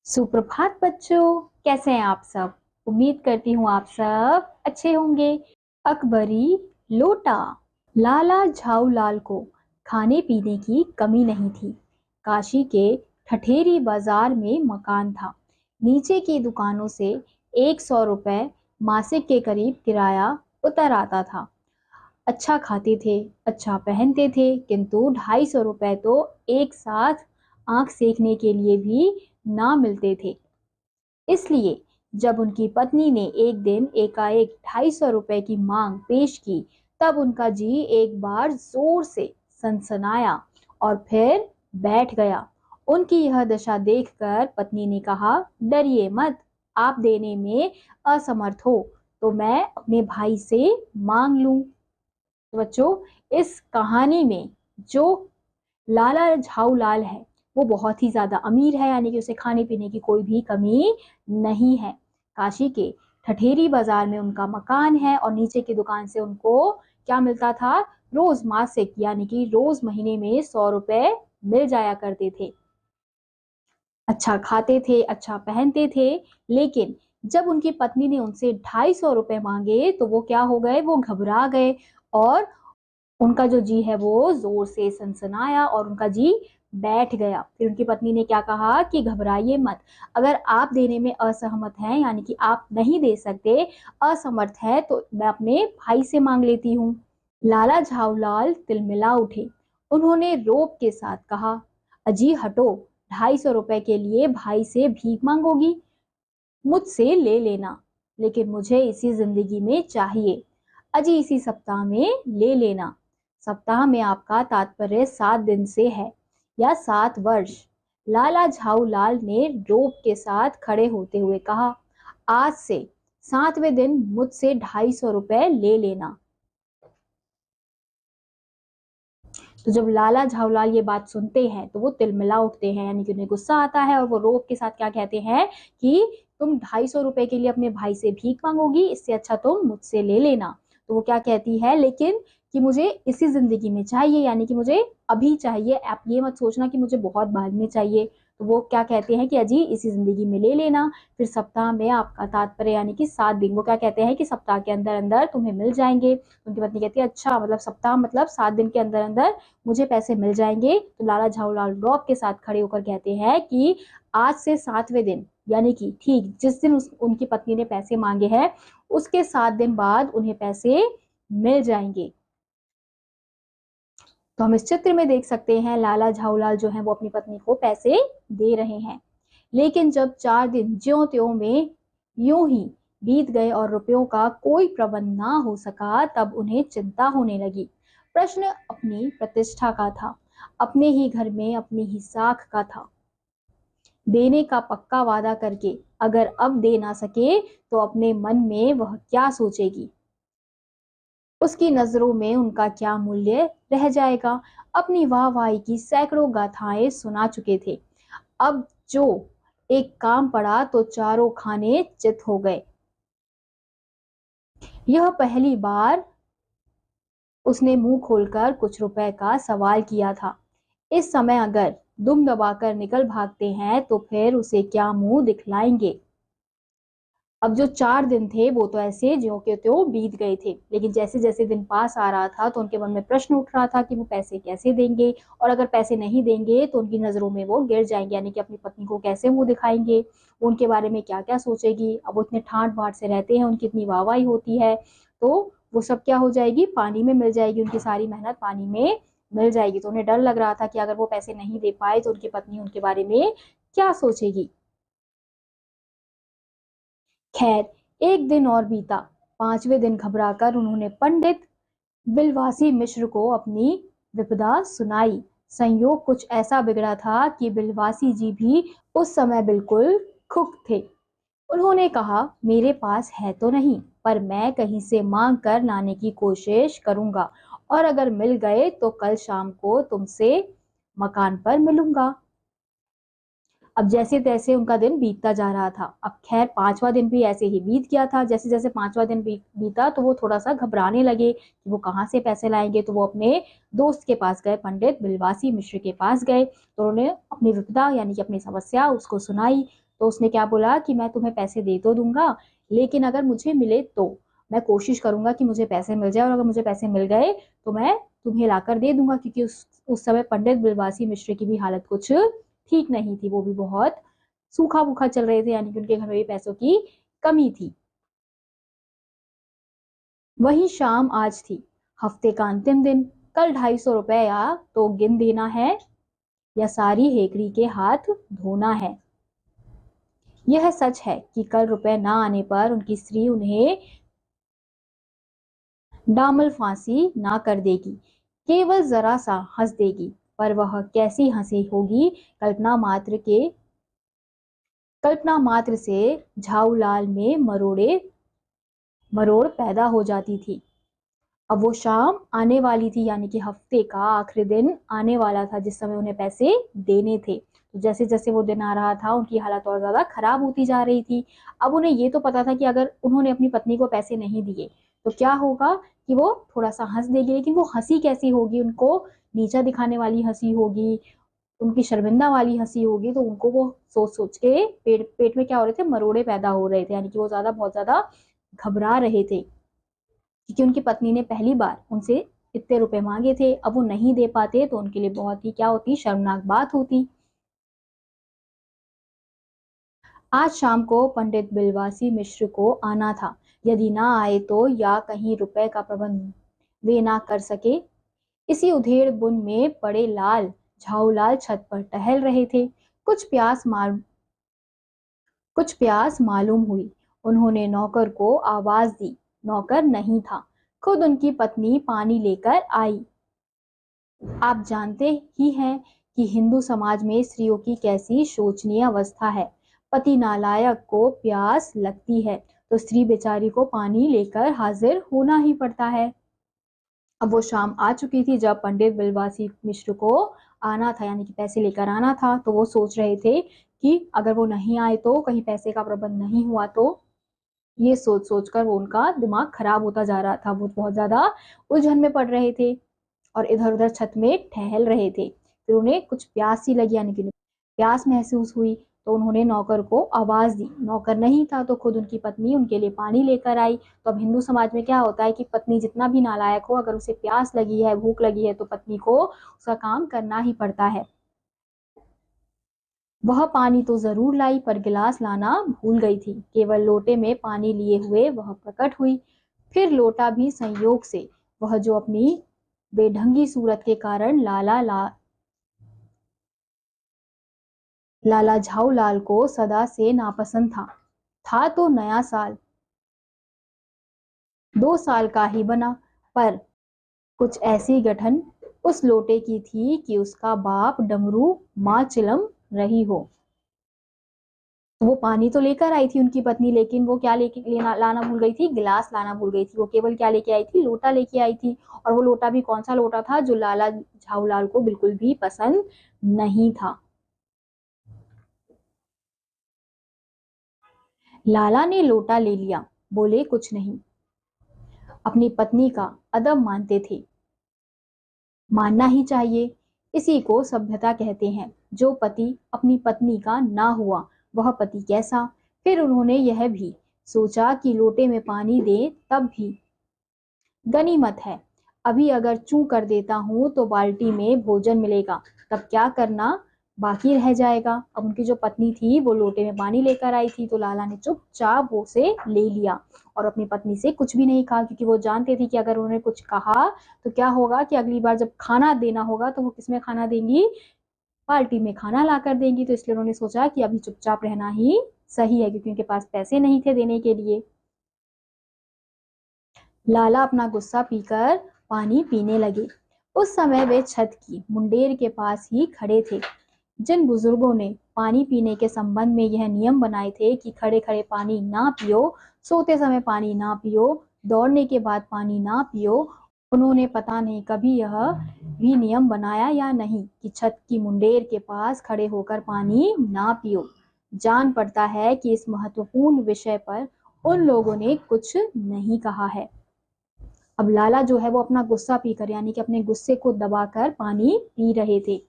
सुप्रभात बच्चों, कैसे हैं आप सब। उम्मीद करती हूँ आप सब अच्छे होंगे। अकबरी लोटा। लाला झाऊलाल को खाने पीने की कमी नहीं थी। काशी के ठठेरी बाजार में मकान था। नीचे की दुकानों से 100 रुपए मासिक के करीब किराया उतर आता था। अच्छा खाते थे, अच्छा पहनते थे, किंतु 250 रुपए तो एक साथ आंख सेकने के लिए भी ना मिलते थे। इसलिए जब उनकी पत्नी ने एक दिन एकाएक 250 रुपए की मांग पेश की, तब उनका जी एक बार जोर से सनसनाया और फिर बैठ गया। उनकी यह दशा देखकर पत्नी ने कहा, डरिए मत, आप देने में असमर्थ हो तो मैं अपने भाई से मांग लूं। तो बच्चों, इस कहानी में जो लाला झाऊलाल है वो बहुत ही ज्यादा अमीर है, यानी कि उसे खाने पीने की कोई भी कमी नहीं है। काशी के ठठेरी बाजार में उनका मकान है और नीचे की दुकान से उनको क्या मिलता था, रोज मासिक यानी कि रोज महीने में 100 रुपए मिल जाया करते थे। अच्छा खाते थे, अच्छा पहनते थे, लेकिन जब उनकी पत्नी ने उनसे 250 रुपए मांगे तो वो क्या हो गए, वो घबरा गए और उनका जो जी है वो जोर से सनसनाया और उनका जी बैठ गया। फिर उनकी पत्नी ने क्या कहा कि घबराइए मत, अगर आप देने में असहमत हैं यानी कि आप नहीं दे सकते, असमर्थ है, तो मैं अपने भाई से मांग लेती हूँ। लाला झाऊलाल तिलमिला उठे। उन्होंने रोब के साथ कहा, अजी हटो, 250 रुपए के लिए भाई से भीख मांगोगी? मुझसे ले लेना, लेकिन मुझे इसी जिंदगी में चाहिए। अजी इसी सप्ताह में ले लेना। सप्ताह में आपका तात्पर्य 7 दिन से है या 7 वर्ष? लाला झाऊलाल ने रोब के साथ खड़े होते हुए कहा, आज से 7वें दिन मुझसे 250 रुपए ले लेना। तो जब लाला झाऊलाल ये बात सुनते हैं तो वो तिलमिला उठते हैं, यानी कि उन्हें गुस्सा आता है और वो रोब के साथ क्या कहते हैं कि तुम 250 रुपए के लिए अपने भाई से भीख मांगोगी, इससे अच्छा तुम मुझसे ले लेना। तो वो क्या कहती है, लेकिन कि मुझे इसी जिंदगी में चाहिए, यानी कि मुझे अभी चाहिए, आप ये मत सोचना कि मुझे बहुत बाद में चाहिए। तो वो क्या कहते हैं कि अजी इसी जिंदगी में ले लेना। फिर सप्ताह में आपका तात्पर्य यानी कि 7 दिन, वो क्या कहते हैं कि सप्ताह के अंदर अंदर तुम्हें मिल जाएंगे। उनकी पत्नी कहती है, अच्छा मतलब सप्ताह मतलब 7 दिन के अंदर अंदर मुझे पैसे मिल जाएंगे। तो लाला झाऊलाल रॉब के साथ खड़े होकर कहते हैं कि आज से 7वें दिन यानी कि ठीक जिस दिन उनकी पत्नी ने पैसे मांगे हैं उसके 7 दिन बाद उन्हें पैसे मिल जाएंगे। तो हम इस चित्र में देख सकते हैं लाला झाऊलाल जो है वो अपनी पत्नी को पैसे दे रहे हैं। लेकिन जब 4 दिन ज्यों त्यों में यूं ही बीत गए और रुपयों का कोई प्रबंध ना हो सका, तब उन्हें चिंता होने लगी। प्रश्न अपनी प्रतिष्ठा का था, अपने ही घर में अपनी ही साख का था। देने का पक्का वादा करके अगर अब दे ना सके तो अपने मन में वह क्या सोचेगी, उसकी नजरों में उनका क्या मूल्य रह जाएगा। अपनी वाहवाही की सैकड़ों गाथाएं सुना चुके थे, अब जो एक काम पड़ा तो चारों खाने चित हो गए। यह पहली बार उसने मुंह खोलकर कुछ रुपए का सवाल किया था। इस समय अगर दुम दबाकर निकल भागते हैं तो फिर उसे क्या मुंह दिखलाएंगे। अब जो 4 दिन थे वो तो ऐसे ज्यों के त्यों बीत गए थे, लेकिन जैसे जैसे दिन पास आ रहा था तो उनके मन में प्रश्न उठ रहा था कि वो पैसे कैसे देंगे, और अगर पैसे नहीं देंगे तो उनकी नजरों में वो गिर जाएंगे, यानी कि अपनी पत्नी को कैसे मुंह दिखाएंगे, वो उनके बारे में क्या क्या सोचेगी। अब वो इतने ठाट बाट से रहते हैं, उनकी इतनी वाहवाही होती है, तो वो सब क्या हो जाएगी, पानी में मिल जाएगी, उनकी सारी मेहनत पानी में मिल जाएगी। तो उन्हें डर लग रहा था कि अगर वो पैसे नहीं दे पाए तो उनकी पत्नी उनके बारे में क्या सोचेगी। खैर, एक दिन और बीता। 5वें दिन घबराकर उन्होंने पंडित बिलवासी मिश्र को अपनी विपदा सुनाई। संयोग कुछ ऐसा बिगड़ा था कि बिलवासी जी भी उस समय बिल्कुल खुक थे। उन्होंने कहा, मेरे पास है तो नहीं, पर मैं कहीं से मांग कर लाने की कोशिश करूंगा, और अगर मिल गए तो कल शाम को तुमसे मकान पर मिलूंगा। अब जैसे तैसे उनका दिन बीतता जा रहा था। अब खैर 5वां दिन भी ऐसे ही बीत गया था। जैसे जैसे 5वां दिन बीता तो वो थोड़ा सा घबराने लगे कि वो कहाँ से पैसे लाएंगे। तो वो अपने दोस्त के पास गए, पंडित बिलवासी मिश्र के पास गए, तो उन्होंने अपनी विपदा यानी कि अपनी समस्या उसको सुनाई। तो उसने क्या बोला कि मैं तुम्हें पैसे दे तो दूंगा, लेकिन अगर मुझे मिले तो मैं कोशिश करूंगा कि मुझे पैसे मिल जाए, और अगर मुझे पैसे मिल गए तो मैं तुम्हें लाकर दे दूंगा। क्योंकि उस समय पंडित बिलवासी मिश्र की भी हालत कुछ ठीक नहीं थी, वो भी बहुत सूखा भूखा चल रहे थे, यानी कि उनके घर में भी पैसों की कमी थी। वही शाम आज थी, हफ्ते का अंतिम दिन। कल 250 रुपया तो गिन देना है, या सारी हेकड़ी के हाथ धोना है। यह सच है कि कल रुपए ना आने पर उनकी स्त्री उन्हें डामल फांसी ना कर देगी, केवल जरा सा हंस देगी। पर वह कैसी हंसी होगी, कल्पना मात्र से झाऊलाल में मरोड़ पैदा हो जाती थी। अब वो शाम आने वाली थी, यानी कि हफ्ते का आखिरी दिन आने वाला था, जिस समय उन्हें पैसे देने थे। तो जैसे जैसे वो दिन आ रहा था, उनकी हालत और ज्यादा खराब होती जा रही थी। अब उन्हें ये तो पता था कि अगर उन्होंने अपनी पत्नी को पैसे नहीं दिए तो क्या होगा, कि वो थोड़ा सा हंस देगी, लेकिन वो हंसी कैसी होगी, उनको नीचा दिखाने वाली हंसी होगी, उनकी शर्मिंदा वाली हंसी होगी। तो उनको वो सोच सोच के पेट में क्या हो रहे थे, मरोड़े पैदा हो रहे थे, यानी कि वो बहुत ज्यादा घबरा रहे थे। क्योंकि उनकी पत्नी ने पहली बार उनसे इतने रुपए मांगे थे, अब वो नहीं दे पाते तो उनके लिए बहुत ही क्या होती, शर्मनाक बात होती। आज शाम को पंडित बिलवासी मिश्र को आना था। यदि ना आए तो, या कहीं रुपए का प्रबंध वे ना कर सके। इसी उधेड़ बुन में पड़े झाऊलाल छत पर टहल रहे थे। कुछ प्यास मालूम हुई। उन्होंने नौकर को आवाज दी। नौकर नहीं था, खुद उनकी पत्नी पानी लेकर आई। आप जानते ही हैं कि हिंदू समाज में स्त्रियों की कैसी शोचनीय अवस्था है। पति नालायक को प्यास लगती है तो स्त्री बेचारी को पानी लेकर हाजिर होना ही पड़ता है। अब वो शाम आ चुकी थी जब पंडित बिलवासी मिश्र को आना था, यानी कि पैसे लेकर आना था। तो वो सोच रहे थे कि अगर वो नहीं आए तो, कहीं पैसे का प्रबंध नहीं हुआ तो। ये सोच सोच कर वो उनका दिमाग खराब होता जा रहा था, वो बहुत ज्यादा उलझन में पड़ रहे थे और इधर उधर छत में टहल रहे थे। फिर उन्हें कुछ प्यास सी लगी, यानी कि प्यास महसूस हुई। तो उन्होंने नौकर को आवाज दी। नौकर नहीं था तो खुद उनकी पत्नी उनके लिए पानी लेकर आई। तो अब हिंदू समाज में क्या होता है कि पत्नी जितना भी नालायक हो, अगर उसे प्यास लगी है, भूख लगी है, तो पत्नी को उसका काम करना ही पड़ता है। वह पानी तो जरूर लाई, पर गिलास लाना भूल गई थी। केवल लोटे में पानी लिए हुए वह प्रकट हुई। फिर लोटा भी संयोग से, वह जो अपनी बेढंगी सूरत के कारण लाला झाऊलाल को सदा से नापसंद था तो नया साल 2 साल का ही बना, पर कुछ ऐसी गठन उस लोटे की थी कि उसका बाप डमरू माँ चिलम रही हो। वो पानी तो लेकर आई थी उनकी पत्नी, लेकिन वो क्या लाना भूल गई थी, गिलास लाना भूल गई थी। वो केवल क्या लेके आई थी, लोटा लेके आई थी। और वो लोटा भी कौन सा लोटा था, जो लाला झाऊलाल को बिल्कुल भी पसंद नहीं था। लाला ने लोटा ले लिया, बोले कुछ नहीं। अपनी पत्नी का अदब मानते थे, मानना ही चाहिए। इसी को सभ्यता कहते हैं। जो पति अपनी पत्नी का ना हुआ, वह पति कैसा। फिर उन्होंने यह भी सोचा कि लोटे में पानी दे तब भी गनीमत है। अभी अगर चूं कर देता हूं तो बाल्टी में भोजन मिलेगा, तब क्या करना बाकी रह जाएगा। अब उनकी जो पत्नी थी वो लोटे में पानी लेकर आई थी, तो लाला ने चुपचाप वो से ले लिया और अपनी पत्नी से कुछ भी नहीं कहा, क्योंकि वो जानते थे कि अगर उन्होंने कुछ कहा तो क्या होगा, कि अगली बार जब खाना देना होगा तो वो किसमें खाना देंगी, बाल्टी में खाना ला कर देंगी। तो इसलिए उन्होंने सोचा कि अभी चुपचाप रहना ही सही है, क्योंकि उनके पास पैसे नहीं थे देने के लिए। लाला अपना गुस्सा पीकर पानी पीने लगे। उस समय वे छत की मुंडेर के पास ही खड़े थे। जिन बुजुर्गों ने पानी पीने के संबंध में यह नियम बनाए थे कि खड़े खड़े पानी ना पियो, सोते समय पानी ना पियो, दौड़ने के बाद पानी ना पियो, उन्होंने पता नहीं कभी यह भी नियम बनाया या नहीं कि छत की मुंडेर के पास खड़े होकर पानी ना पियो। जान पड़ता है कि इस महत्वपूर्ण विषय पर उन लोगों ने कुछ नहीं कहा है। अब लाला जो है वो अपना गुस्सा पीकर, यानी कि अपने गुस्से को दबाकर पानी पी रहे थे।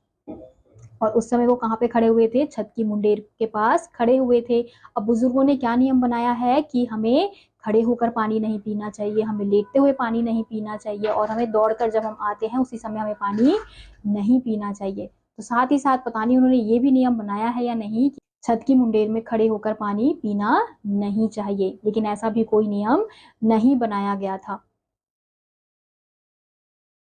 और उस समय वो कहाँ पे खड़े हुए थे? छत की मुंडेर के पास खड़े हुए थे। अब बुजुर्गों ने क्या नियम बनाया है कि हमें खड़े होकर पानी नहीं पीना चाहिए, हमें लेटते हुए पानी नहीं पीना चाहिए, और हमें दौड़कर जब हम आते हैं उसी समय हमें पानी नहीं पीना चाहिए। तो साथ ही साथ पता नहीं उन्होंने ये भी नियम बनाया है या नहीं कि छत की मुंडेर में खड़े होकर पानी पीना नहीं चाहिए, लेकिन ऐसा भी कोई नियम नहीं बनाया गया था।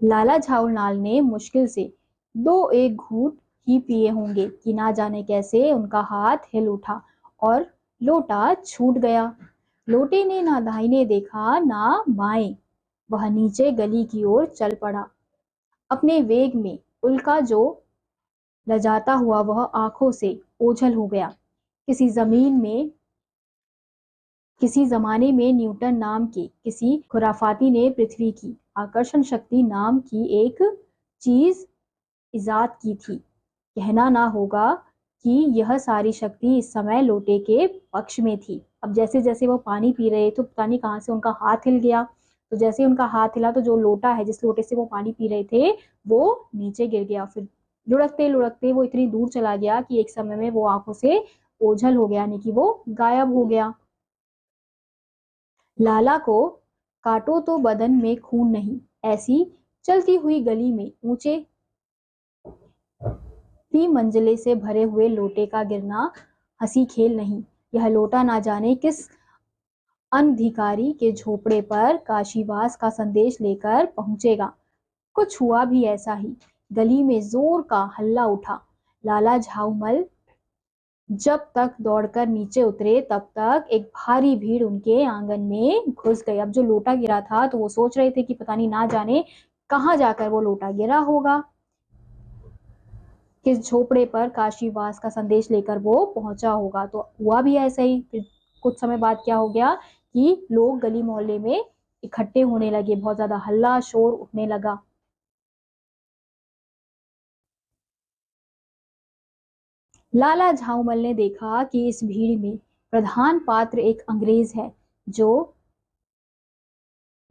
लाला झाऊलाल ने मुश्किल से 2-1 घूंट ही पिए होंगे कि ना जाने कैसे उनका हाथ हिल उठा और लोटा छूट गया। लोटे ने ना दाहिने देखा ना बाएं, वह नीचे गली की ओर चल पड़ा। अपने वेग में उल्का जो लजाता हुआ वह आंखों से ओझल हो गया। किसी जमाने में न्यूटन नाम के किसी खुराफाती ने पृथ्वी की आकर्षण शक्ति नाम की एक चीज इजाद की थी। कहना ना होगा कि यह सारी शक्ति इस समय लोटे के पक्ष में थी। अब जैसे जैसे वो पानी पी रहे तो पता नहीं कहाँ से उनका हाथ हिल गया। तो जैसे उनका हाथ हिला तो जो लोटा है जिस लोटे से वो पानी पी रहे थे वो नीचे गिर गया। फिर लुढ़कते लुढ़कते वो इतनी दूर चला गया कि एक समय में वो आंखों से ओझल हो गया, यानी कि वो गायब हो गया। लाला को काटो तो बदन में खून नहीं, ऐसी चलती हुई गली में ऊंचे 3 मंजिले से भरे हुए लोटे का गिरना हंसी खेल नहीं। यह लोटा ना जाने किस अनधिकारी के झोपड़े पर काशीवास का संदेश लेकर पहुंचेगा। कुछ हुआ भी ऐसा ही। गली में जोर का हल्ला उठा। लाला झाऊमल जब तक दौड़कर नीचे उतरे तब तक एक भारी भीड़ उनके आंगन में घुस गई। अब जो लोटा गिरा था तो वो सोच रहे थे कि पता नहीं ना जाने कहाँ जाकर वो लोटा गिरा होगा, किस झोपड़े पर काशीवास का संदेश लेकर वो पहुंचा होगा। तो हुआ भी ऐसा ही। फिर कुछ समय बाद क्या हो गया कि लोग गली मोहल्ले में इकट्ठे होने लगे, बहुत ज्यादा हल्ला शोर उठने लगा। लाला झाऊमल ने देखा कि इस भीड़ में प्रधान पात्र एक अंग्रेज है जो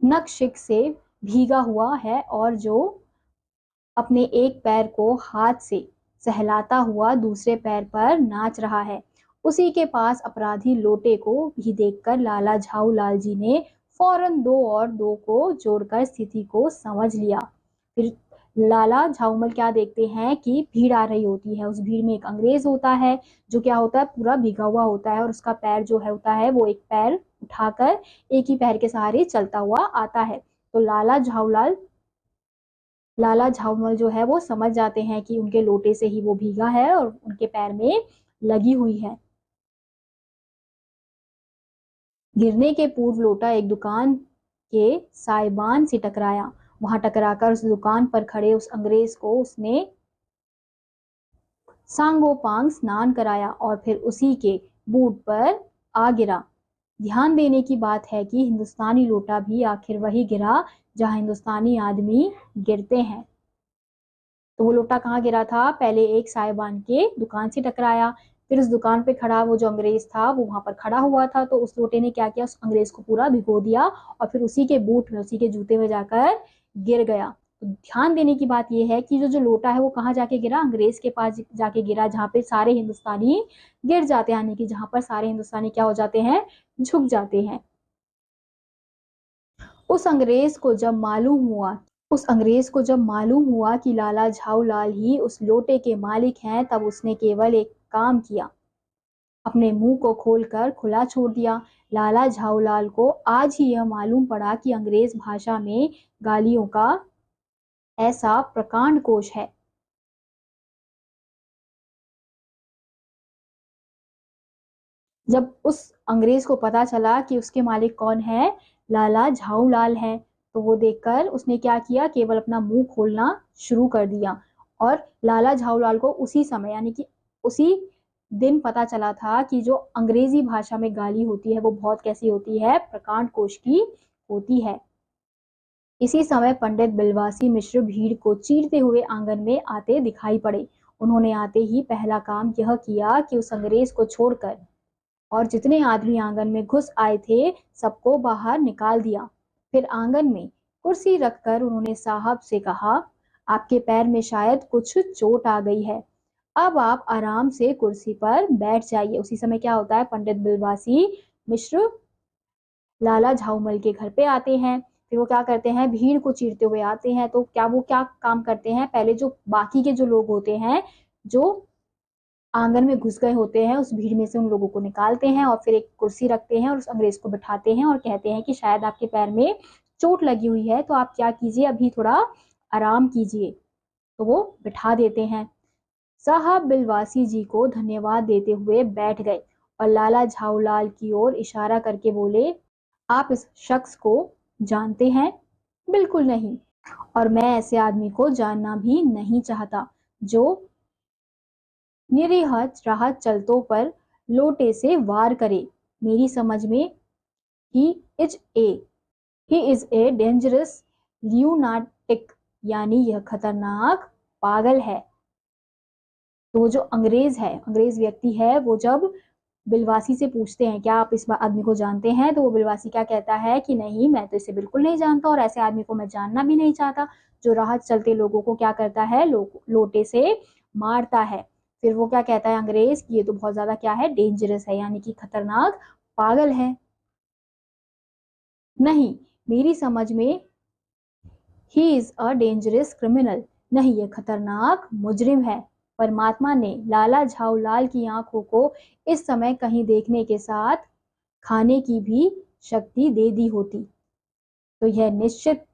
नक-शिक से भीगा हुआ है और जो अपने एक पैर को हाथ से सहलाता हुआ दूसरे पैर पर नाच रहा है। उसी के पास अपराधी लोटे को भी देखकर लाला झाऊलाल जी ने फौरन 2 और 2 को जोड़कर स्थिति को समझ लिया। फिर लाला झाऊमल क्या देखते हैं कि भीड़ आ रही होती है, उस भीड़ में एक अंग्रेज होता है जो क्या होता है पूरा भीगा हुआ होता है, और उसका पैर जो है होता है वो एक पैर उठाकर एक ही पैर के सहारे चलता हुआ आता है। तो लाला झाऊमल जो है वो समझ जाते हैं कि उनके लोटे से ही वो भीगा है और उनके पैर में लगी हुई है। गिरने के पूर्व लोटा एक दुकान के साइबान से टकराया। वहां टकराकर उस दुकान पर खड़े उस अंग्रेज को उसने सांगोपांग स्नान कराया और फिर उसी के बूट पर आ गिरा। ध्यान देने की बात है कि हिंदुस्तानी लोटा भी आखिर वही गिरा जहां हिंदुस्तानी आदमी गिरते हैं। तो वो लोटा कहाँ गिरा था? पहले एक साहिबान के दुकान से टकराया, फिर उस दुकान पे खड़ा वो जो अंग्रेज था वो वहां पर खड़ा हुआ था, तो उस लोटे ने क्या किया, उस अंग्रेज को पूरा भिगो दिया और फिर उसी के बूट में उसी के जूते में जाकर गिर गया। तो ध्यान देने की बात यह है कि जो जो लोटा है वो कहाँ जाके गिरा? अंग्रेज के पास जाके गिरा, जहाँ पे सारे हिंदुस्तानी गिर जाते हैं, यानी कि जहां पर सारे हिंदुस्तानी क्या हो जाते हैं? झुक जाते हैं। उस अंग्रेज को जब मालूम हुआ कि लाला झाऊलाल ही उस लोटे के मालिक हैं, तब उसने केवल एक काम किया, अपने मुंह को खोलकर खुला छोड़ दिया। लाला झाऊलाल को आज ही यह मालूम पड़ा कि अंग्रेज भाषा में गालियों का ऐसा प्रकांड कोश है। जब उस अंग्रेज को पता चला कि उसके मालिक कौन है, लाला झाऊलाल है, तो वो देखकर उसने क्या किया, केवल अपना मुंह खोलना शुरू कर दिया। और लाला झाऊलाल को उसी समय यानी कि उसी दिन पता चला था कि जो अंग्रेजी भाषा में गाली होती है वो बहुत कैसी होती है? प्रकांड कोश की होती है। इसी समय पंडित बिलवासी मिश्र भीड़ को चीरते हुए आंगन में आते दिखाई पड़े। उन्होंने आते ही पहला काम यह किया कि उस अंग्रेज को छोड़कर और जितने आदमी आंगन में घुस आए थे सबको बाहर निकाल दिया। फिर आंगन में कुर्सी रखकर उन्होंने साहब से कहा, आपके पैर में शायद कुछ चोट आ गई है, अब आप आराम से कुर्सी पर बैठ जाइए। उसी समय क्या होता है, पंडित बिलवासी मिश्र लाला झाऊमल के घर पे आते हैं। फिर वो क्या करते हैं, भीड़ को चीरते हुए आते हैं। तो क्या काम करते हैं, पहले जो बाकी के जो लोग होते हैं, जो आंगन में घुस गए होते हैं, उस भीड़ में से उन लोगों को निकालते हैं और फिर एक कुर्सी रखते हैं और उस अंग्रेज को बिठाते हैं और कहते हैं कि शायद आपके पैर में चोट लगी हुई है, तो आप क्या कीजिए, अभी थोड़ा आराम कीजिए। तो वो बिठा देते हैं। साहब बिलवासी जी को धन्यवाद देते हुए बैठ गए और लाला झाऊलाल की ओर इशारा करके बोले, आप इस शख्स को जानते हैं? बिल्कुल नहीं, और मैं ऐसे आदमी को जानना भी नहीं चाहता जो निरीह राह चलतों पर लोटे से वार करे। मेरी समझ में he is a he is a dangerous lunatic, यानी यह खतरनाक पागल है। तो वो जो अंग्रेज व्यक्ति है, वो जब बिलवासी से पूछते हैं क्या आप इस आदमी को जानते हैं, तो वो बिलवासी क्या कहता है कि नहीं, मैं तो इसे बिल्कुल नहीं जानता और ऐसे आदमी को मैं जानना भी नहीं चाहता, जो राह चलते लोगों को क्या करता है, लोटे से मारता है। फिर वो क्या कहता है अंग्रेज कि ये तो बहुत ज्यादा क्या है, डेंजरस है, यानी कि खतरनाक पागल है। नहीं, मेरी समझ में he is a dangerous criminal, नहीं, ये खतरनाक मुजरिम है। परमात्मा ने लाला झाऊलाल की आंखों को इस समय कहीं देखने के साथ खाने की भी शक्ति दे दी होती, तो यह निश्चित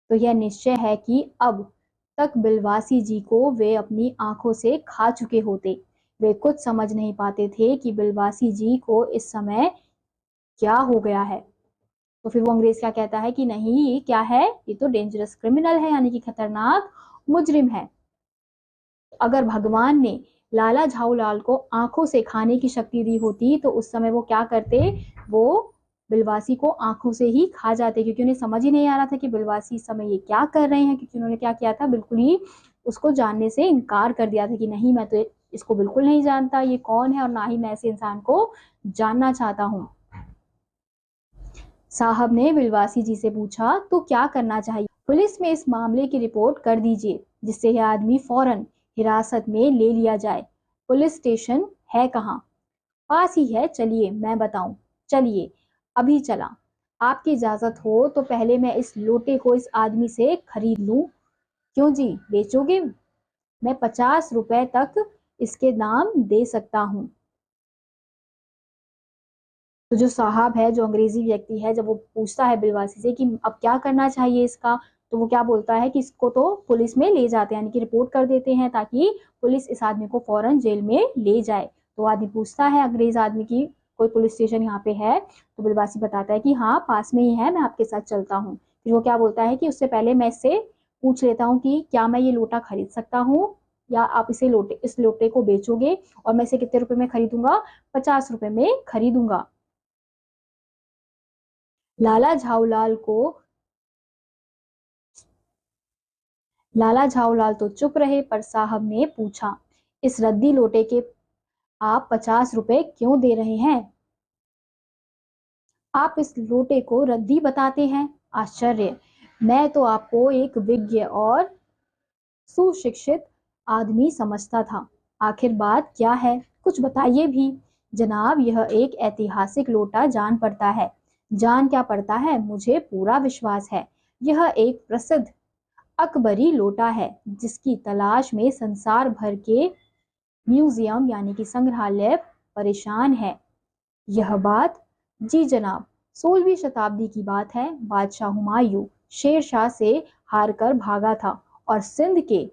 तो यह निश्चय है कि अब तक बिलवासी जी को वे अपनी आंखों से खा चुके होते। वे कुछ समझ नहीं पाते थे कि बिलवासी जी को इस समय क्या हो गया है। तो फिर वो अंग्रेज क्या कहता है कि नहीं, ये क्या है, ये तो डेंजरस क्रिमिनल है, यानी कि खतरनाक मुजरिम है। अगर भगवान ने लाला झाऊलाल को आंखों से खाने की शक्ति दी होती तो उस समय वो क्या करते, वो बिलवासी को आंखों से ही खा जाते, क्योंकि उन्हें समझ ही नहीं आ रहा था कि बिलवासी इस समय ये क्या कर रहे हैं, क्योंकि उन्होंने क्या किया था, बिल्कुल ही उसको जानने से इनकार कर दिया था कि नहीं, मैं तो इसको बिल्कुल नहीं जानता, ये कौन है, और ना ही मैं ऐसे इंसान को जानना चाहता हूँ। साहब ने बिलवासी जी से पूछा, तो क्या करना चाहिए? पुलिस में इस मामले की रिपोर्ट कर दीजिए, जिससे यह आदमी फौरन हिरासत में ले लिया जाए। पुलिस स्टेशन है कहाँ? पास ही है, चलिए मैं बताऊं। चलिए, अभी चला। आपकी इजाजत हो तो पहले मैं इस लोटे को इस आदमी से खरीद लूं। क्यों जी, बेचोगे? मैं 50 रुपए तक इसके दाम दे सकता हूँ। तो जो साहब है, जो अंग्रेजी व्यक्ति है, जब वो पूछता है बिलवासी से कि अब क्या करना चाहिए इसका, तो वो क्या बोलता है कि इसको तो पुलिस में ले जाते हैं, यानी कि रिपोर्ट कर देते हैं, ताकि पुलिस इस आदमी को फौरन जेल में ले जाए। तो आदमी पूछता है अंग्रेज आदमी की, कोई पुलिस स्टेशन यहाँ पे है? तो बिलवासी बताता है कि हाँ, पास में ही है, मैं आपके साथ चलता हूँ। फिर वो क्या बोलता है कि उससे पहले मैं इससे पूछ लेता हूँ कि क्या मैं ये लोटा खरीद सकता हूँ, या आप इस लोटे को बेचोगे, और मैं इसे कितने रुपए में खरीदूंगा? 50 रुपए में खरीदूंगा। लाला झाऊलाल को लाला झाऊलाल तो चुप रहे, पर साहब ने पूछा, इस रद्दी लोटे के आप 50 रुपए क्यों दे रहे हैं? आप इस लोटे को रद्दी बताते हैं? आश्चर्य! मैं तो आपको एक विज्ञ और सुशिक्षित आदमी समझता था। आखिर बात क्या है, कुछ बताइए भी। जनाब, यह एक ऐतिहासिक लोटा जान पड़ता है। जान क्या पड़ता है, मुझे पूरा विश्वास है। यह एक प्रसिद्ध अकबरी लोटा है, जिसकी तलाश में संसार भर के म्यूजियम यानी कि संग्रहालय परेशान है। यह बात? जी जनाब, 16वीं शताब्दी की बात है। बादशाह हुमायूं शेर शाह से हारकर भागा था और सिंध के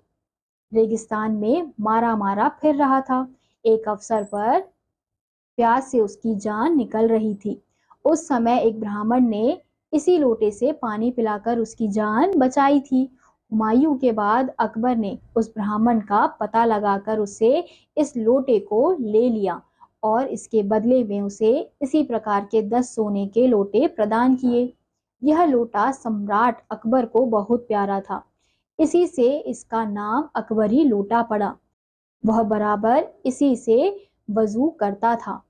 रेगिस्तान में मारा मारा फिर रहा था। एक अवसर पर प्यास से उसकी जान निकल रही थी। उस समय एक ब्राह्मण ने इसी लोटे से पानी पिलाकर उसकी जान बचाई थी। हुमायूं के बाद अकबर ने उस ब्राह्मण का पता लगाकर उसे इस लोटे को ले लिया और इसके बदले में उसे इसी प्रकार के 10 सोने के लोटे प्रदान किए। यह लोटा सम्राट अकबर को बहुत प्यारा था, इसी से इसका नाम अकबरी लोटा पड़ा। वह बराबर इसी से वजू करता था।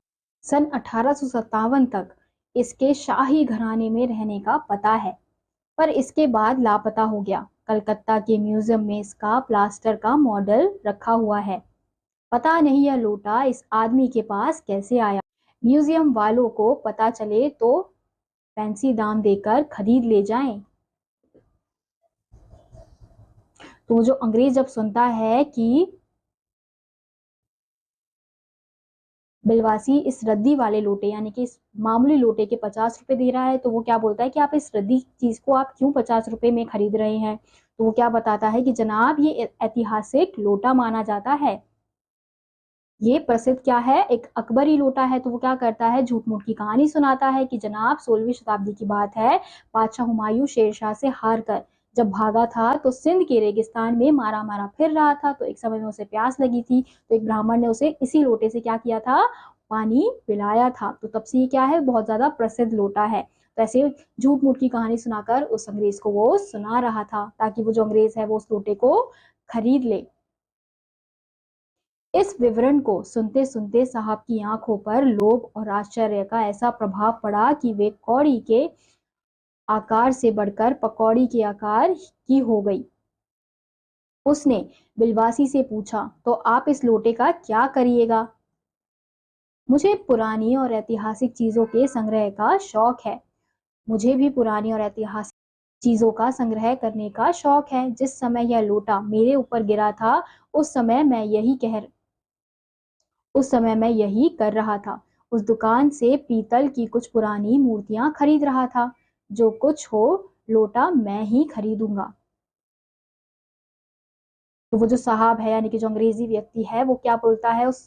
सन 1857 तक इसके शाही घराने में रहने का पता है, पर इसके बाद लापता हो गया। कलकत्ता के म्यूजियम में इसका प्लास्टर का मॉडल रखा हुआ है। पता नहीं यह लोटा इस आदमी के पास कैसे आया। म्यूजियम वालों को पता चले तो फैंसी दाम देकर खरीद ले जाएं। तो जो अंग्रेज जब सुनता है कि बिलवासी इस रद्दी वाले लोटे यानी कि इस मामूली लोटे के 50 रुपए दे रहा है, तो वो क्या बोलता है कि आप इस रद्दी चीज को आप क्यों 50 रुपए में खरीद रहे हैं। तो वो क्या बताता है कि जनाब ये ऐतिहासिक लोटा माना जाता है, ये प्रसिद्ध क्या है, एक अकबरी लोटा है। तो वो क्या करता है, झूठ मूठ की कहानी सुनाता है कि जनाब 16वीं शताब्दी की बात है, बादशाह हुमायूं शेरशाह से हार कर जब भागा था तो सिंध के रेगिस्तान में मारा मारा फिर रहा था। तो एक समय में उसे प्यास लगी थी, तो एक ब्राह्मण ने उसे इसी लोटे से क्या किया था, पानी पिलाया था। तो तब से ये क्या है, बहुत ज्यादा प्रसिद्ध लोटा है। तो ऐसे झूठ मूठ की कहानी सुनाकर उस अंग्रेज को वो सुना रहा था, ताकि वो जो अंग्रेज है वो उस लोटे को खरीद ले। इस विवरण को सुनते सुनते साहब की आंखों पर लोभ और आश्चर्य का ऐसा प्रभाव पड़ा कि वे कौड़ी के आकार से बढ़कर पकौड़ी के आकार की हो गई। उसने बिलवासी से पूछा, तो आप इस लोटे का क्या करिएगा। मुझे पुरानी और ऐतिहासिक चीजों के संग्रह का शौक है। मुझे भी पुरानी और ऐतिहासिक चीजों का संग्रह करने का शौक है। जिस समय यह लोटा मेरे ऊपर गिरा था उस समय मैं यही कर रहा था। उस दुकान से पीतल की कुछ पुरानी मूर्तियां खरीद रहा था। जो कुछ हो, लोटा मैं ही खरीदूंगा। तो वो जो साहब है यानी कि जो अंग्रेजी व्यक्ति है वो क्या बोलता है उस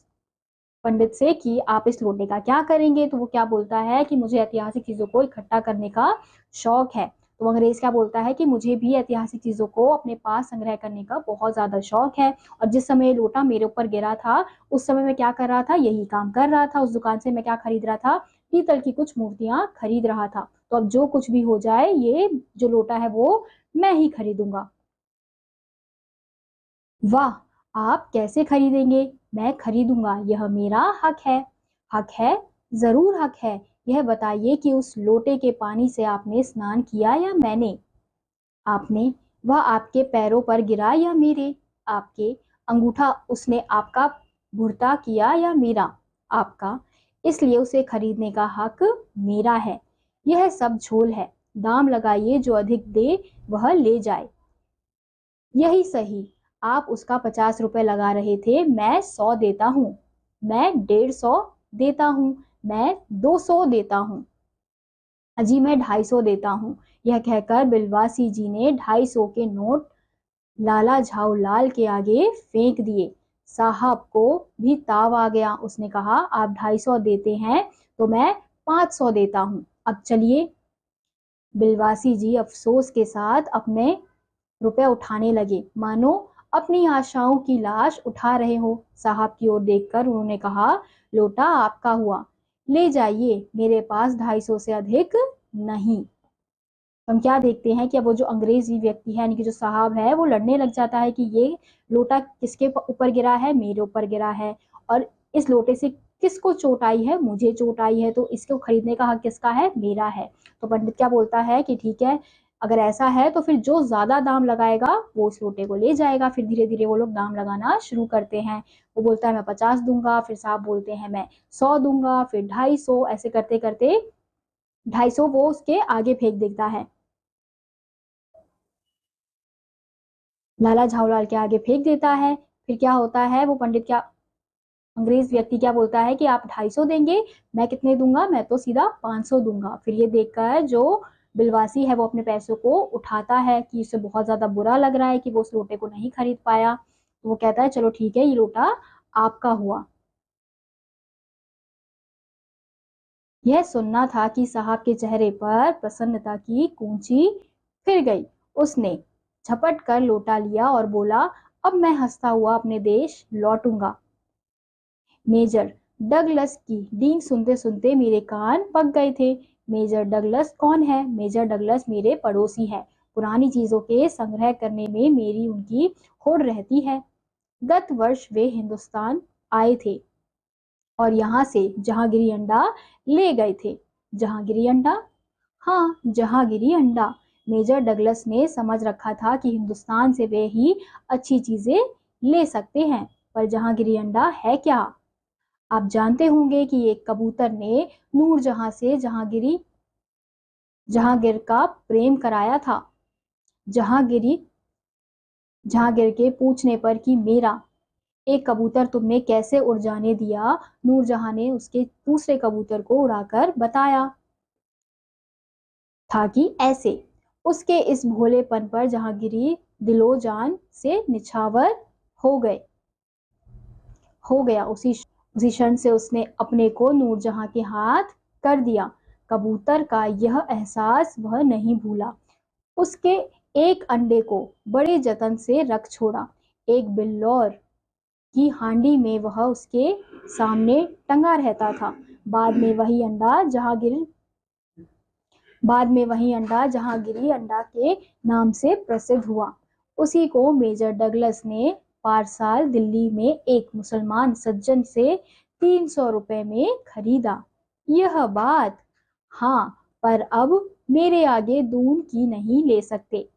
पंडित से कि आप इस लोटे का क्या करेंगे। तो वो क्या बोलता है कि मुझे ऐतिहासिक चीजों को इकट्ठा करने का शौक है। तो अंग्रेज क्या बोलता है कि मुझे भी ऐतिहासिक चीजों को अपने पास संग्रह करने का बहुत ज्यादा शौक है। और जिस समय लोटा मेरे ऊपर गिरा था उस समय मैं क्या कर रहा था, यही काम कर रहा था। उस दुकान से मैं क्या खरीद रहा था, पीतल की कुछ मूर्तियां खरीद रहा था। तो अब जो कुछ भी हो जाए, ये जो लोटा है वो मैं ही खरीदूंगा। वाह, आप कैसे खरीदेंगे। मैं खरीदूंगा, यह मेरा हक है। हक है, जरूर हक है। यह बताइए कि उस लोटे के पानी से आपने स्नान किया या मैंने। आपने। वह आपके पैरों पर गिरा या मेरे। आपके। अंगूठा उसने आपका भुरता किया या मेरा। आपका। इसलिए उसे खरीदने का हक मेरा है। यह सब झोल है। दाम लगाइए, जो अधिक दे वह ले जाए। यही सही। आप उसका 50 रुपए लगा रहे थे, मैं 100 देता हूँ। मैं 150 देता हूँ। मैं 200 देता हूँ। अजी मैं 250 देता हूँ। यह कहकर बिलवासी जी ने 250 के नोट लाला झाऊ लाल के आगे फेंक दिए। साहब को भी ताव आ गया। उसने कहा, आप 250 देते हैं तो मैं 500 देता हूँ। अब चलिए। बिलवासी जी अफसोस के साथ अपने रुपए उठाने लगे, मानो अपनी आशाओं की लाश उठा रहे हो। साहब की ओर देखकर उन्होंने कहा, लोटा आपका हुआ, ले जाइए, मेरे पास 250 से अधिक नहीं। हम क्या देखते हैं कि अब वो जो अंग्रेजी व्यक्ति है यानी कि जो साहब है वो लड़ने लग जाता है कि ये लोटा किसके ऊपर गिरा है, मेरे ऊपर गिरा है। और इस लोटे से किसको चोट आई है, मुझे चोट आई है, तो इसको खरीदने का हक किसका है, मेरा है। तो पंडित क्या बोलता है कि ठीक है, अगर ऐसा है तो फिर जो ज्यादा दाम लगाएगा वो उस लोटे को ले जाएगा। फिर धीरे धीरे वो लोग दाम लगाना शुरू करते हैं। वो बोलता है मैं 50 दूंगा, फिर साहब बोलते हैं मैं 100 दूंगा, फिर 250, ऐसे करते करते 250 वो उसके आगे फेंक देता है, लाला झाऊलाल के आगे फेंक देता है। फिर क्या होता है, वो पंडित क्या, अंग्रेज व्यक्ति क्या बोलता है कि आप 250 देंगे, मैं कितने दूंगा, मैं तो सीधा 500 दूंगा। फिर ये देखकर जो बिलवासी है वो अपने पैसों को उठाता है कि उसे बहुत ज्यादा बुरा लग रहा है कि वो उस लोटे को नहीं खरीद पाया। तो वो कहता है चलो ठीक है, ये लोटा आपका हुआ। यह सुनना था कि साहब के चेहरे पर प्रसन्नता की कूंची फिर गई। उसने झपट कर लोटा लिया और बोला, अब मैं हंसता हुआ अपने देश लौटूंगा। मेजर डगलस की डींग सुनते सुनते मेरे कान पक गए थे। मेजर डगलस कौन है। मेजर डगलस मेरे पड़ोसी है। पुरानी चीजों के संग्रह करने में मेरी उनकी होड़ रहती है। गत वर्ष वे हिंदुस्तान आए थे और यहाँ से जहांगीरी अंडा ले गए थे। जहांगीरी अंडा। हाँ, जहांगीरी अंडा। मेजर डगलस ने समझ रखा था कि हिंदुस्तान से वे ही अच्छी चीजें ले सकते हैं। पर जहांगीरी अंडा है क्या? आप जानते होंगे कि एक कबूतर ने नूरजहां से जहांगीर का प्रेम कराया था। जहांगीरी जहांगीर के पूछने पर कि मेरा एक कबूतर तुमने कैसे उड़ जाने दिया, नूरजहां ने उसके दूसरे कबूतर को उड़ाकर बताया था कि ऐसे। उसके इस भोलेपन पर जहांगीरी दिलो जान से निछावर हो गए हो गया। उसी क्षण से उसने अपने को नूरजहां के हाथ कर दिया। कबूतर का यह एहसास वह नहीं भूला। उसके एक अंडे को बड़े जतन से रख छोड़ा। एक बिल्लौर की हांडी में वह उसके सामने टंगा रहता था। बाद में वही अंडा जहांगीरी अंडा के नाम से प्रसिद्ध हुआ। उसी को मेजर डगलस ने पारसाल दिल्ली में एक मुसलमान सज्जन से 300 रुपए में खरीदा। यह बात, हाँ, पर अब मेरे आगे दून की नहीं ले सकते।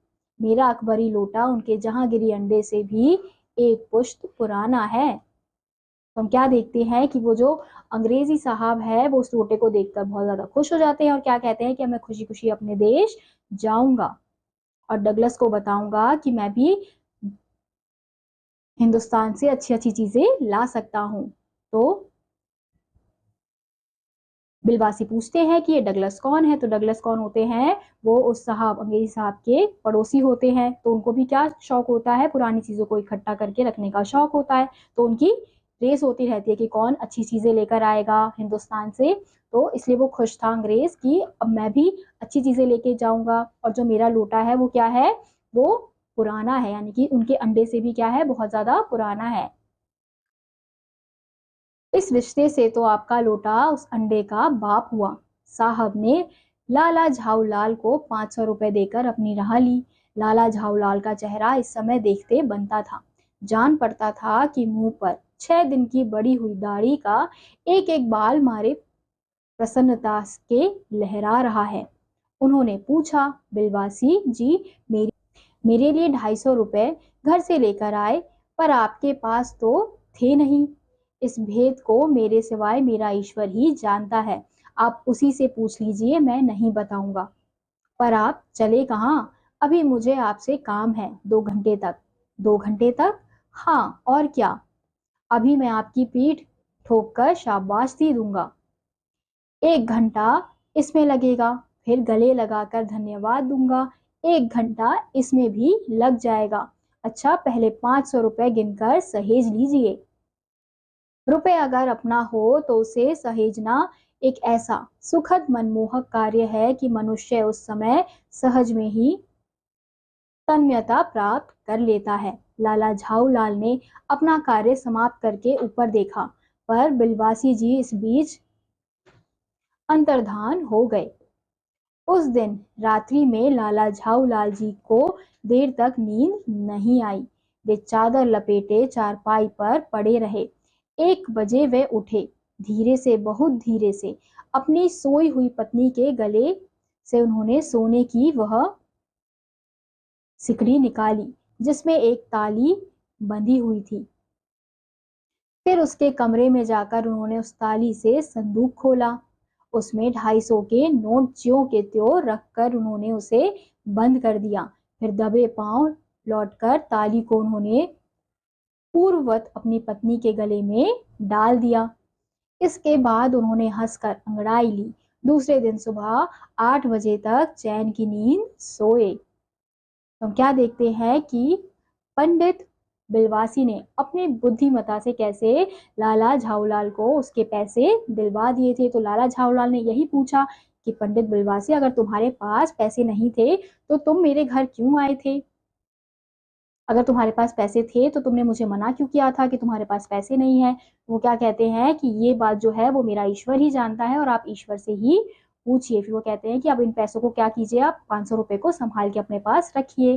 मेरा अकबरी लोटा उनके जहांगीरी अंडे से भी एक पुश्त पुराना है। तो हम क्या देखते हैं कि वो जो अंग्रेजी साहब है वो उस लोटे को देखकर बहुत ज्यादा खुश हो जाते हैं और क्या कहते हैं कि मैं खुशी खुशी अपने देश जाऊंगा और डगलस को बताऊंगा कि मैं भी हिंदुस्तान से अच्छी अच्छी चीजें ला सकता हूं। तो बिलवासी पूछते हैं कि ये डगलस कौन है। तो डगलस कौन होते हैं? वो उस साहब अंग्रेजी साहब के पड़ोसी होते हैं। तो उनको भी क्या शौक होता है? पुरानी चीजों को इकट्ठा करके रखने का शौक होता है। तो उनकी रेस होती रहती है कि कौन अच्छी चीजें लेकर आएगा हिंदुस्तान से। तो इसलिए वो खुश था अंग्रेज कि अब मैं भी अच्छी चीजें लेके जाऊंगा और जो मेरा लोटा है वो क्या है? वो पुराना है, यानी कि उनके अंडे से भी क्या है? बहुत ज्यादा पुराना है। इस रिश्ते से तो आपका लोटा उस अंडे का बाप हुआ। साहब ने लाला झाऊलाल को 500 रुपए देकर अपनी राह ली। लाला झाऊलाल का चेहरा इस समय देखते बनता था। जान पड़ता था कि मुंह पर 6 दिन की बड़ी हुई दाढ़ी का एक एक बाल मारे प्रसन्नता के लहरा रहा है। उन्होंने पूछा, बिलवासी जी, मेरे लिए 250 रुपए घर से लेकर आए, पर आपके पास तो थे नहीं। इस भेद को मेरे सिवाय मेरा ईश्वर ही जानता है। आप उसी से पूछ लीजिए, मैं नहीं बताऊंगा। पर आप चले कहाँ? अभी मुझे आपसे काम है 2 घंटे तक। 2 घंटे तक? हाँ, और क्या। अभी मैं आपकी पीठ ठोक कर शाबाशी दूंगा। 1 घंटा इसमें लगेगा, फिर गले लगाकर धन्यवाद दूंगा। 1 घंटा इसमें भी लग जाएगा। अच्छा, पहले 500 रुपए गिनकर सहेज लीजिए। रुपए अगर अपना हो तो उसे सहेजना एक ऐसा सुखद मनमोहक कार्य है कि मनुष्य उस समय सहज में ही तन्मयता प्राप्त कर लेता है। लाला झाऊलाल ने अपना कार्य समाप्त करके ऊपर देखा, पर बिलवासी जी इस बीच अंतर्धान हो गए। उस दिन रात्रि में लाला झाऊलाल जी को देर तक नींद नहीं आई। वे चादर लपेटे चारपाई पर पड़े रहे। 1 बजे वे उठे। धीरे से, बहुत धीरे से अपनी सोई हुई पत्नी के गले से उन्होंने सोने की वह सिकड़ी निकाली जिसमें एक ताली बंधी हुई थी। फिर उसके कमरे में जाकर उन्होंने उस ताली से संदूक खोला। उसमें 250 के नोट ज्यों के त्यों रखकर उन्होंने उसे बंद कर दिया। फिर दबे पांव लौटकर ताली को उन्होंने पूर्ववत अपनी पत्नी के गले में डाल दिया। इसके बाद उन्होंने हंसकर अंगड़ाई ली। दूसरे दिन सुबह 8 बजे तक चैन की नींद सोए। तो हम क्या देखते हैं कि पंडित बिलवासी ने अपनी बुद्धिमता से कैसे लाला झाऊलाल को उसके पैसे दिलवा दिए थे। तो लाला झाऊलाल ने यही पूछा कि पंडित बिलवासी, अगर तुम्हारे पास पैसे नहीं थे तो तुम मेरे घर क्यों आए थे? अगर तुम्हारे पास पैसे थे तो तुमने मुझे मना क्यों किया था कि तुम्हारे पास पैसे नहीं है? वो क्या कहते हैं कि ये बात जो है वो मेरा ईश्वर ही जानता है और आप ईश्वर से ही पूछिए। फिर वो कहते हैं कि अब इन पैसों को क्या कीजिए, आप 500 रुपए को संभाल के अपने पास रखिए।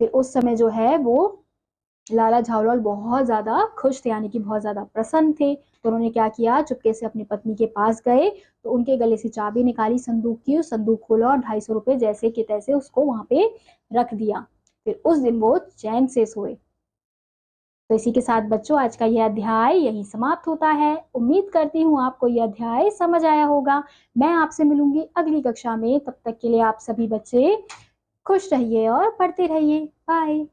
फिर उस समय जो है वो लाला झाऊलाल बहुत ज्यादा खुश थे, यानी कि बहुत ज्यादा प्रसन्न थे। तो उन्होंने क्या किया, चुपके से अपनी पत्नी के पास गए, तो उनके गले से चाबी निकाली संदूक की, उस संदूक खोला और 250 रुपए जैसे के तैसे उसको वहां पे रख दिया। फिर उस दिन वो चैन से सोए। तो इसी के साथ बच्चों आज का यह अध्याय यही समाप्त होता है। उम्मीद करती हूँ आपको यह अध्याय समझ आया होगा। मैं आपसे मिलूंगी अगली कक्षा में। तब तक के लिए आप सभी बच्चे खुश रहिए और पढ़ते रहिए। बाय।